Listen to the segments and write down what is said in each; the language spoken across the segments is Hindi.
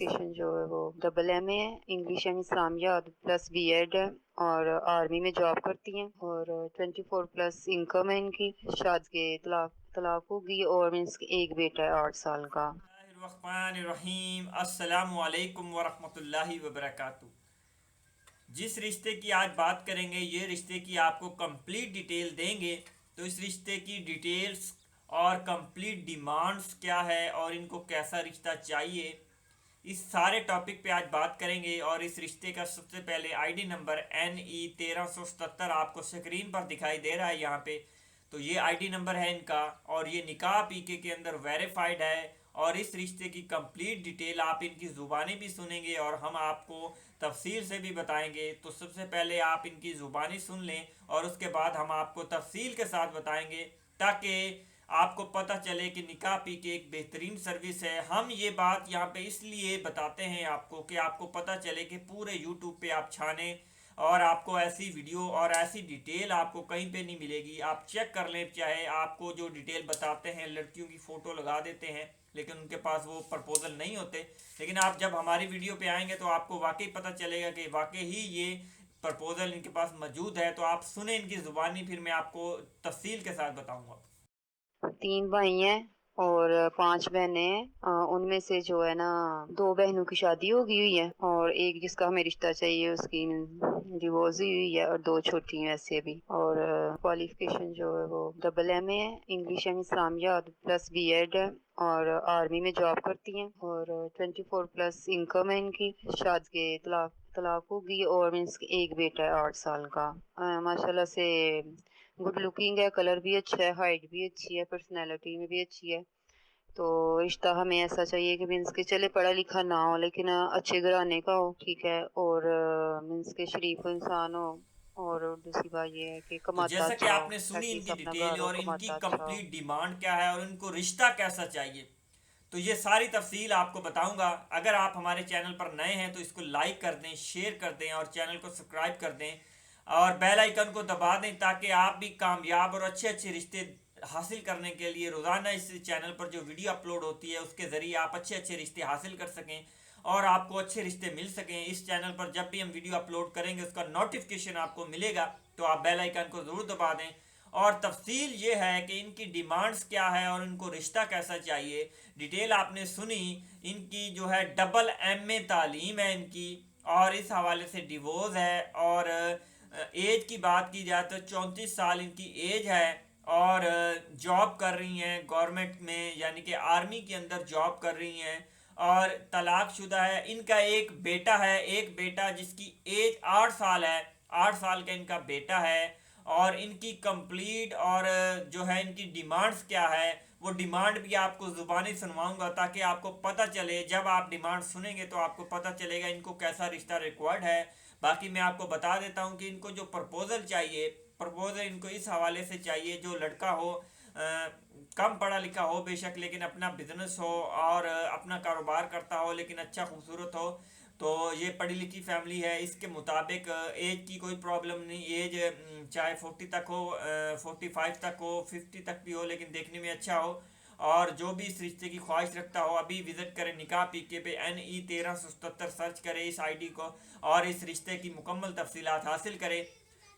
क्वालिफिकेशन जो है वो डबल एमए है, इंग्लिश एम इस्लामिया प्लस बीएड है और आर्मी में जॉब करती हैं और 24 प्लस इनकम है इनकी। शादी के तलाक तलाक होगी और मीन्स एक बेटा है 8 साल का। रहीम अस्सलामु अलैकुम वरहमतुल्लाहि वबरकातुहू। जिस रिश्ते की आज बात करेंगे ये रिश्ते की आपको कंप्लीट डिटेल देंगे। तो इस रिश्ते की डिटेल्स और कंप्लीट डिमांड्स क्या है और इनको कैसा रिश्ता चाहिए, इस सारे टॉपिक पे आज बात करेंगे। और इस रिश्ते का सबसे पहले आईडी नंबर NE 1377 आपको स्क्रीन पर दिखाई दे रहा है यहाँ पे। तो ये आईडी नंबर है इनका और ये निकाह पीके के अंदर वेरीफाइड है। और इस रिश्ते की कंप्लीट डिटेल आप इनकी ज़ुबानी भी सुनेंगे और हम आपको तफसील से भी बताएंगे। तो सबसे पहले आप इनकी ज़ुबानी सुन लें और उसके बाद हम आपको तफसील के साथ बताएंगे, ताकि आपको पता चले कि निकाह पी के एक बेहतरीन सर्विस है। हम ये बात यहाँ पे इसलिए बताते हैं आपको कि आपको पता चले कि पूरे यूट्यूब पे आप छाने और आपको ऐसी वीडियो और ऐसी डिटेल आपको कहीं पे नहीं मिलेगी। आप चेक कर लें, चाहे आपको जो डिटेल बताते हैं लड़कियों की फ़ोटो लगा देते हैं लेकिन उनके पास वो प्रपोजल नहीं होते। लेकिन आप जब हमारी वीडियो पे आएंगे तो आपको वाकई पता चलेगा कि वाकई ही ये प्रपोजल इनके पास मौजूद है। तो आप सुने इनकी ज़ुबानी, फिर मैं आपको तफसील के साथ बताऊंगा। 3 भाई हैं और 5 बहनें हैं। उनमें से जो है ना 2 बहनों की शादी हो गई हुई है और एक जिसका हमें रिश्ता चाहिए उसकी डिवोर्स हुई हुई है और 2 छोटी हैं वैसे भी। और क्वालिफिकेशन जो है वो डबल एमए है, इंग्लिश एम इस्लामिया प्लस बीएड है और आर्मी में जॉब करती हैं और 24 प्लस इनकम है इनकी। शादी के तलाक तलाक होगी और मीन्स एक बेटा है 8 साल का। माशाल्लाह से गुड लुकिंग है, कलर भी अच्छा है, हाइट भी अच्छी है, पर्सनैलिटी में भी अच्छी है। तो रिश्ता हमें ऐसा चाहिए कि मीन्स के चले पढ़ा लिखा ना हो लेकिन अच्छे घराने का हो, ठीक है, और मीन्स के शरीफ इंसान हो। और दूसरी बात ये है कि तो कमाता जैसा कि अच्छा हो, आपने सुनी एटलीस्ट इनकी अपना डिटेल घर हो, और इनकी कमाता अच्छा हो। कंप्लीट डिमांड क्या है और इनको रिश्ता कैसा चाहिए, तो ये सारी तफसील आपको बताऊंगा। अगर आप हमारे चैनल पर नए हैं तो इसको लाइक कर दें, शेयर कर दें और चैनल को सब्सक्राइब कर दें और बेल आइकन को दबा दें, ताकि आप भी कामयाब और अच्छे अच्छे रिश्ते हासिल करने के लिए रोज़ाना इस चैनल पर जो वीडियो अपलोड होती है उसके ज़रिए आप अच्छे अच्छे रिश्ते हासिल कर सकें और आपको अच्छे रिश्ते मिल सकें। इस चैनल पर जब भी हम वीडियो अपलोड करेंगे उसका नोटिफिकेशन आपको मिलेगा, तो आप बेल आइकन को ज़रूर दबा दें। और तफसील ये है कि इनकी डिमांड्स क्या है और इनको रिश्ता कैसा चाहिए। डिटेल आपने सुनी, इनकी जो है डबल एमए तालीम है इनकी और इस हवाले से डिवोर्स है। और एज की बात की जाए तो 34 साल इनकी एज है और जॉब कर रही हैं गवर्नमेंट में, यानी कि आर्मी के अंदर जॉब कर रही हैं और तलाकशुदा है। इनका एक बेटा है, एक बेटा जिसकी एज 8 साल है, 8 साल का इनका बेटा है। और इनकी कंप्लीट और जो है इनकी डिमांड्स क्या है वो डिमांड भी आपको ज़ुबानी सुनवाऊंगा, ताकि आपको पता चले, जब आप डिमांड सुनेंगे तो आपको पता चलेगा इनको कैसा रिश्ता रिक्वायर्ड है। बाकी मैं आपको बता देता हूँ कि इनको जो प्रपोजल चाहिए, प्रपोजल इनको इस हवाले से चाहिए जो लड़का हो कम पढ़ा लिखा हो बेशक, लेकिन अपना बिजनेस हो और अपना कारोबार करता हो, लेकिन अच्छा खूबसूरत हो। तो ये पढ़ी लिखी फैमिली है, इसके मुताबिक एज की कोई प्रॉब्लम नहीं। एज चाहे 40 तक हो, 45 तक हो, 50 तक भी हो, लेकिन देखने में अच्छा हो। और जो भी इस रिश्ते की ख्वाहिश रखता हो अभी विजिट करें निकाह पीके पे, NE 1377 सर्च करें इस आईडी को और इस रिश्ते की मुकम्मल तफसीलात हासिल करें।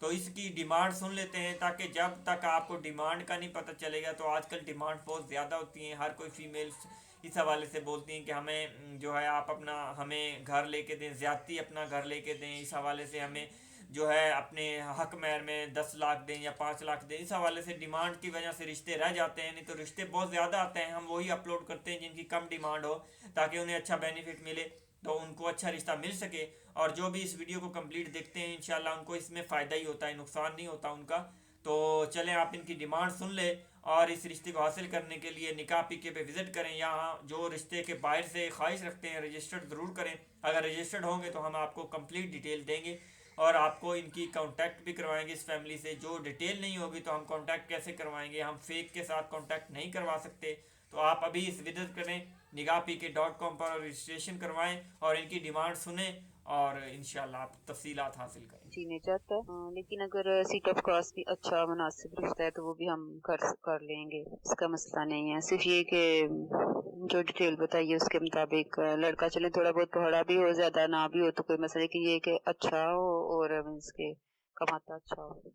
तो इसकी डिमांड सुन लेते हैं, ताकि जब तक आपको डिमांड का नहीं पता चलेगा, तो आजकल डिमांड बहुत ज़्यादा होती हैं। हर कोई फीमेल्स इस हवाले से बोलती हैं कि हमें जो है आप अपना हमें घर लेके दें, ज़्यादती अपना घर लेके दें, इस हवाले से हमें जो है अपने हक महर में 10 लाख दें या 5 लाख दें। इस हवाले से डिमांड की वजह से रिश्ते रह जाते हैं, नहीं तो रिश्ते बहुत ज़्यादा आते हैं। हम वही अपलोड करते हैं जिनकी कम डिमांड हो, ताकि उन्हें अच्छा बेनिफिट मिले, तो उनको अच्छा रिश्ता मिल सके। और जो भी इस वीडियो को कंप्लीट देखते हैं इंशाल्लाह उनको इसमें फ़ायदा ही होता है, नुकसान नहीं होता उनका। तो चलें आप इनकी डिमांड सुन ले और इस रिश्ते को हासिल करने के लिए निकाह पीके पे विज़िट करें। यहाँ जो रिश्ते के बाहर से ख्वाहिश रखते हैं रजिस्टर्ड ज़रूर करें। अगर रजिस्टर्ड होंगे तो हम आपको कंप्लीट डिटेल देंगे और आपको इनकी कांटेक्ट भी करवाएंगे इस फैमिली से। जो डिटेल नहीं होगी तो हम कांटेक्ट कैसे करवाएंगे, हम फेक के साथ कांटेक्ट नहीं करवा सकते। तो आप अभी इस विजिट करें nigahpk.com पर रजिस्ट्रेशन करवाएं और इनकी डिमांड सुने और इंशाल्लाह आप तफसीलात हासिल करें। जीने चाहता है। लेकिन अगर सीट ऑफ कास्ट भी अच्छा मुनासिब रिश्ता है तो वो भी हम कर लेंगे, इसका मसला नहीं है। सिर्फ ये कि जो डिटेल बताइए उसके मुताबिक लड़का चले थोड़ा बहुत पढ़ा भी हो, ज्यादा ना भी हो तो कोई मसला, लेकिन ये कि अच्छा हो और मीन्स के कमाता अच्छा हो।